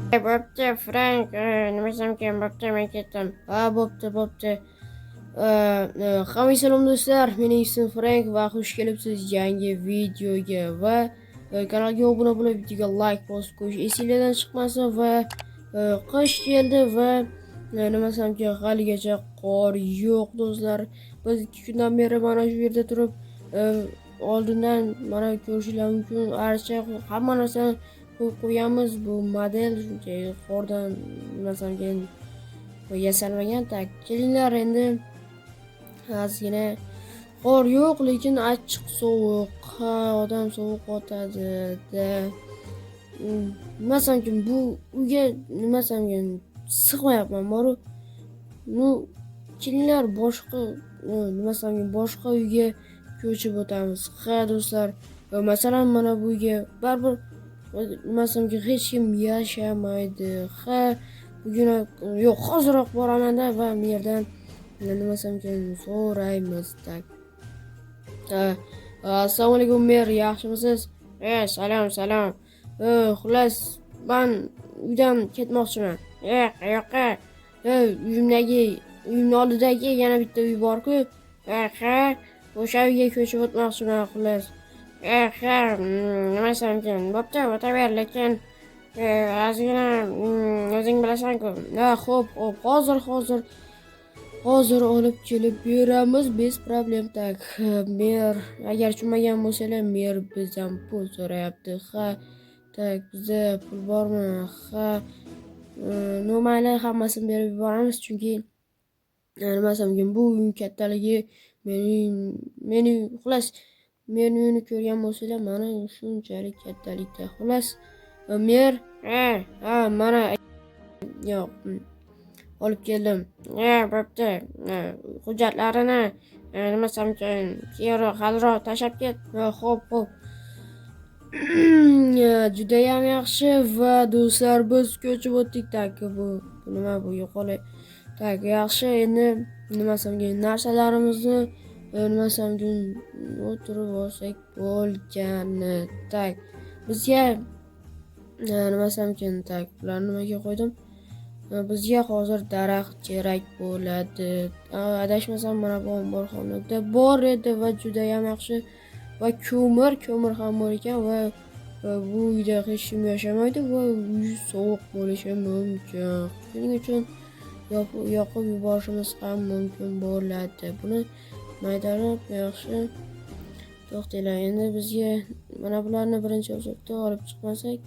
Bo'pti, Frank, nima desam ekan, bo'pti, men ketdim. Ha, bo'pti. Hammaga salom do'stlar, mening ismim Frank va xush kelibsiz yangi videoga va kanalga obuna bo'lib, videoga like bosib qo'yish esingizdan chiqmasin va qish keldi va nima desam ekan, haligacha qor yo'q do'stlar. Biz 2 kundan beri mana shu yerda turib, oldindan mana ko'rishingiz mumkin, archa hamma narsani qo'yamiz. Bu model shunchaki qordan nima desam ekan yasalmagan. Tak, kelinglar endi ozgina qor yo'q, lekin achchiq sovuq. Ha, odam sovuq otadi-da. Nima desam ekan, bu uyga nima desam ekan sig'mayapman. Boru, nu kelinglar boshqa nima desam ekan boshqa uyga ko'chib o'tamiz. Ha do'stlar, masalan mana bu uyga baribir nima desam ekan hech kim yashamaydi. Ha, bugun yo'q, hoziroq boraman-da va bu yerdan nima desam ekan so'raymiz. Tak. Assalomu alaykum mer, yaxshimisiz? Salom. Xullas, men uydan ketmoqchiman. Qayoqqa? Uyimni oldidagi yana bitta uy bor-ku. Ha, o'sha uyga ko'chib o'tmoqchiman xullas. Nima desam ekan, bo'pti, o'taver, lekin ozgina o'zing bilasan-ku. Xo'p, hozir olib kelib beramiz, bez problem. Tak, mer, agar tushunmagan bo'lsanglar, mer bizdan pul so'rayapti. Ha, tak, bizda pul bormi? Ha, mayli, hammasini berib yuboramiz, chunki nima desam ekan, bu uy kattaligi mening xullas, men uyni ko'rgan bo'lsanglar, mana shunchalik kattalikda. Xullas, mer, mana yo'q, olib keldim. Bo'pti. Hujjatlarini nima desam ekan, keyinroq haliroq tashlab ket. Xo'p. Judayam yaxshi va do'stlar, biz ko'chib o'tdik. Tak, bu nima, bu yo'qolay. Tak, yaxshi. Endi nima desam ekan, narsalarimizni nima desam ekan o'tirib olsak bo'lgani. Tak, bizga nima desam ekan, tak, bularni nimaga qo'ydim? Bizga hozir daraxt kerak bo'ladi. Adashmasam mana bu omborxonada bor edi va juda ham yaxshi. Va ko'mir ham bor ekan va bu uyda hech kim yashamaydi va uy sovuq bo'lishi mumkin. Shuning uchun yoqib yuborishimiz ham mumkin bo'ladi. Buni maydalab yaxshi to'xtanglar. Endi bizga mana bularni birinchi o'chakda olib chiqmasak,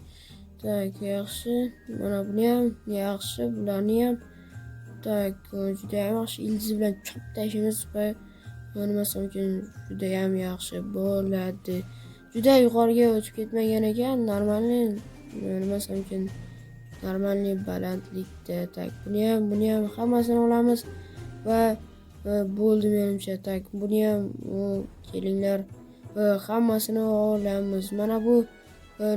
tak, yaxshi. Mana buni ham yaxshi, bularni ham. Tak, juda ham yaxshi. Ildiz bilan chop tashlaymiz va nima desam ekan juda ham yaxshi bo'ladi. Juda yuqoriga o'tib ketmagan ekan, normalniy nima desam ekan normalniy balandlikda. Tak, buni ham hammasini olamiz va bo'ldi menimcha. Tak, buni ham kelinglar, hammasini olamiz. Mana bu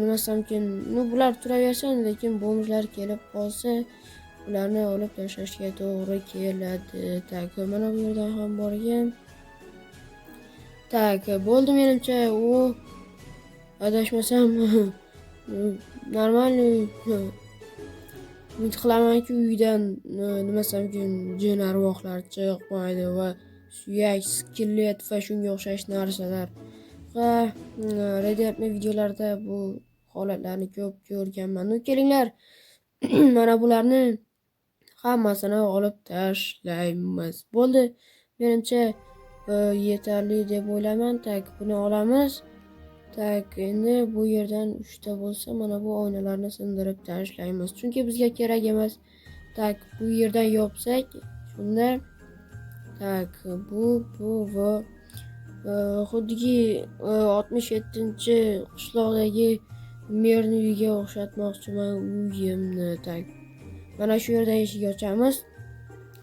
nima desam ekan, bular turaversin, lekin bomjlar kelib qolsa, ularni olib tashlashga to'g'ri keladi. Tak, mana bu yerdan ham bor ekan. Tak, bo'ldi menimcha, u adashmasam normalniy umid qilamanki uydan nima desam ekan jin arvohlar chiqmaydi va suyak, skelet va shunga o'xshash narsalar. Va Reddit'ni videolarda bu holatlarni ko'p ko'rganman. Kelinglar, mana bularni hammasini olib tashlaymiz. Bo'ldi, menimcha yetarli deb o'ylayman. Tak, buni olamiz. Tak, endi bu yerdan 3 ta bo'lsa, mana bu oynalarni sindirib tashlaymiz, chunki bizga kerak emas. Tak, bu yerdan yopsak, shunda tak, bu va xuddiki 67-qishloqdagi merni uyiga o'xshatmoqchiman uyimni. Tak, mana shu yerdan eshik ochamiz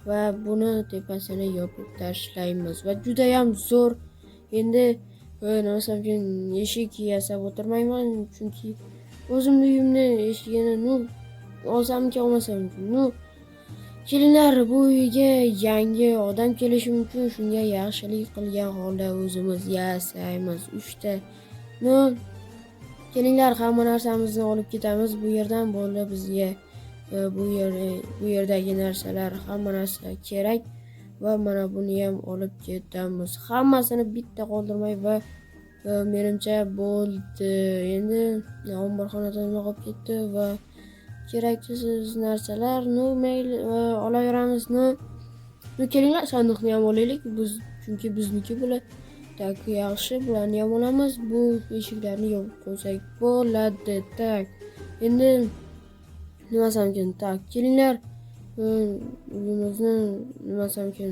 va buni tepasini yopib tashlaymiz va juda ham zo'r. Endi nima desam ekan eshik yasab o'tirmayman, chunki o'zimni uyimni eshigini olsamki olmasamki. Kelinglar, bu uyga yangi odam kelishi mumkin, shunga yaxshilik qilgan holda o'zimiz yasaymiz. 3 ta. Kelinglar, hamma narsamizni olib ketamiz bu yerdan. Bo'ldi, bizga bu yerdagi narsalar hamma narsa kerak va mana buni ham olib ketamiz. Hammasini bitta qoldirmay va menimcha bo'ldi. Endi omborxonadan nima qolib ketdi va keraksiz narsalar mayli olaveramiz. Kelinglar sandiqni ham olaylik chunki bizniki bular. Tak, yaxshi, bularni ham olamiz. Bu eshiklarni yopib qo'ysak bo'ladi. Tak. Endi nima samkin? Tak, kelinglar. Uyimizni nima samkin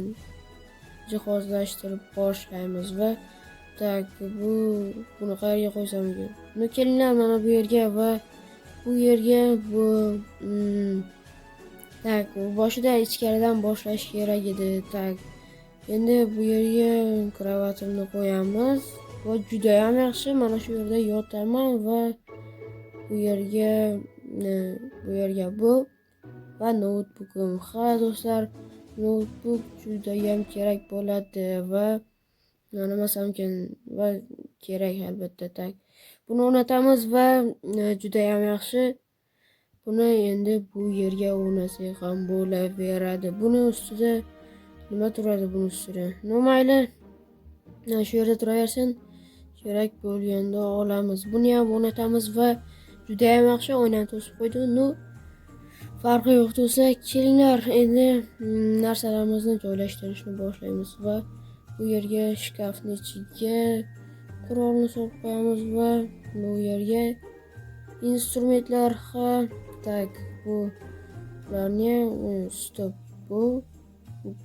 jihozlashtirib boshlaymiz va tak, buni qayerga qo'ysam ekan? Kelinglar mana bu yerga va bu yerga tak, boshida ichkaridan boshlash kerak edi. Tak. Endi bu yerga kravatimni qo'yamiz va juda ham yaxshi. Mana shu yerda yotaman va bu yerga bu va noutbukim. Ha do'stlar, noutbuk juda ham kerak bo'ladi va nima samkin va kerak albatta. Tak. Buni o'rnatamiz va juda ham yaxshi. Buni endi bu yerga o'rnatsak ham bo'laveradi. Buni ustida nima turadi buni ustida? Mayli. Shu yerda turaversin. Kerak bo'lganda olamiz. Buni ham o'rnatamiz va juda ham yaxshi. Oynani to'sib qo'ydi. Farqi yo'q do'stlar. Kelinglar, endi narsalarimizni joylashtirishni boshlaymiz va bu yerga shkafni ichiga qurolni solib qo'yamiz va bu yerga instrumentlar. Tak, bularni stop. Bu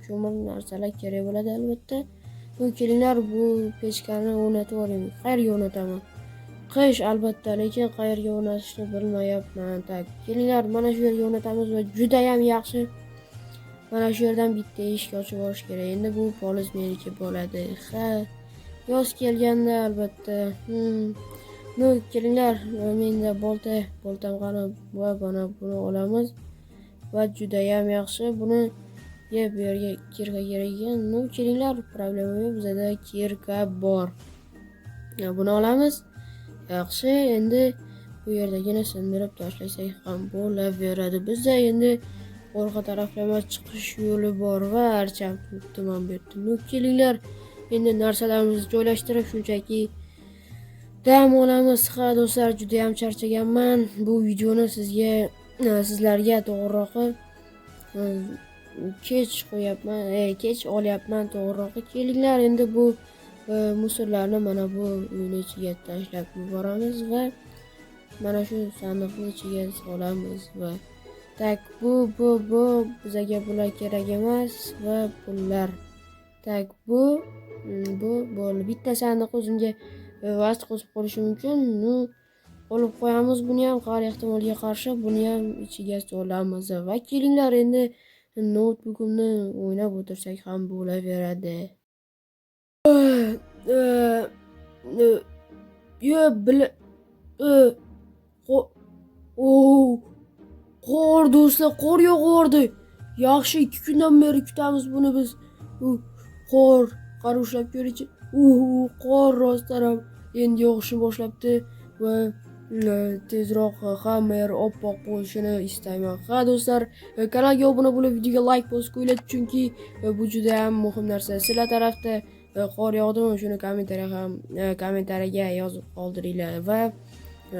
ko'mir narsalar kerak bo'ladi albatta. Kelinglar, bu pechkani o'rnatib olaylik. Qayerga o'rnataman? Qish albatta, lekin qayerga o'rnatishni bilmayapman. Tak, kelinglar, mana shu yerga o'rnatamiz va juda ham yaxshi. Mana shu yerdan bitta eshik ochib olish kerak. Endi bu poliz meniki bo'ladi. Yoz kelganda albatta. Kelinglar, menda boltam qani va mana buni olamiz va juda ham yaxshi. Buni bu yerga kirka kerak ekan. Kelinglar, problema yo'q, bizda kirka bor. Buni olamiz. Yaxshi, endi bu yerdagini sindirib tashlasak ham bo'laveradi. Bizda endi orqa taraflama chiqish yo'li bor va archam tuman berdim. Kelinglar, endi narsalarimizni joylashtirib shunchaki dam olamiz. Ha do'stlar, juda ham charchaganman. Bu videoni sizlarga to'g'rirog'i kech olyapman to'g'rirog'i. Kelinglar, endi bu musorlarni mana bu uyni ichiga tashlab yuboramiz va mana shu sandiqni ichiga solamiz va tak, bu bizga bular kerak emas va pullar. Tak, bu bo'ldi. Bitta sandiq o'zimga vaqt qo'shib qolishi mumkin. Olib qo'yamiz buni ham, har ehtimolga qarshi buni ham ichiga solamiz va kelinglar, endi noutbukimni o'ynab o'tirsak ham bo'laveradi. Qor do'stlar, qor yog'ardi. Yaxshi, 2 kundan beri kutamiz buni biz. Qor, qara ushlab ko'ring-chi. Qor rostdan ham endi yog'ishni boshlabdi va tezroq hamma yer oppoq bo'lishini istayman. Ha do'stlar, kanalga obuna bo'lib, videoga like bosib qo'yinglar, chunki bu juda ham muhim narsa. Sizlar tarafda qor yog'dimi, shuni kommentariyaga yozib qoldiringlar va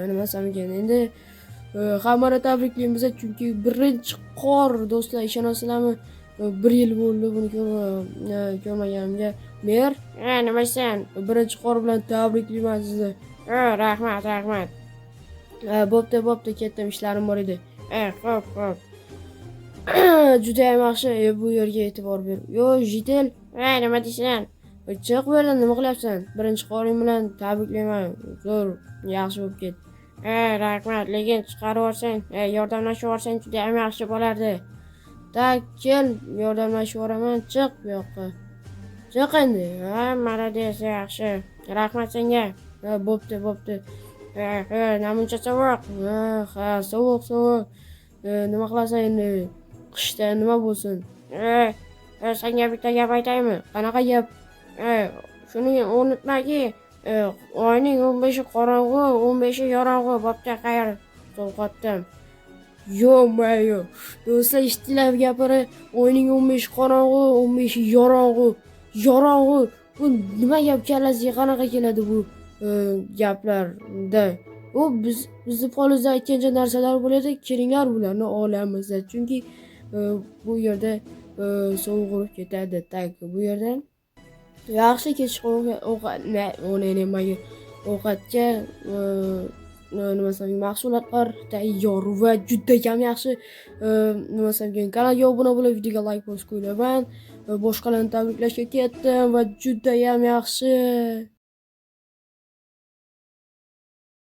nima desam ekan, endi hammani tabriklaymiz, chunki birinchi qor do'stlar, ishonasizlarmi? 1 yil bo'ldi buni ko'rmaganimga. Mer, nima sen? Birinchi qor bilan tabriklayman sizni. Rahmat. Bo'pti, ketdim, ishlarim bor edi. Xo'p. Juda ham yaxshi. Bu yerga e'tibor ber. Yo, Jitel, nima deysan? Chiq bu yerdan, nima qilyapsan? Birinchi qoring bilan tabriklayman. Zo'r, yaxshi bo'lib ket. Rahmat, lekin chiqarib yuborsang, yordamlashib yuborsang juda ham yaxshi bo'lardi. Tak, kel, yordamlashib yuboraman. Chiq bu yoqqa. Chiq endi. Malades, yaxshi. Rahmat senga. Bo'pti. Namuncha sovuq. Sovuq. Nima qilasan endi? Qishda nima bo'lsin? Senga bitta gap aytaymi? Qanaqa gap? Shuni unutmaki, oyning 15i qorong'u, 15i yorong'u. Bo'pti, xayr. Sovqotdim. Yo-mayo. Do'stlar, eshitdinglar gapini? Oyning 15 qorong'u, 15 yorong'u. Yorong'u. Bu nima gap, kallasiga qanaqa keladi bu gaplarda? U bizni polizda aytgancha narsalar bo'ladi. Kelinglar bularni olamizda. Chunki bu yerda sovuq urib ketadi. Tak, bu yerda yaxshi kechki ovqatga nima desam, mahsulotlar tayyor va juda ham yaxshi. Nima desam, kanalga obuna bo'lib, videoga like bosib qo'yinglar. Boshqalarni tabriklashga ketdim va juda ham yaxshi.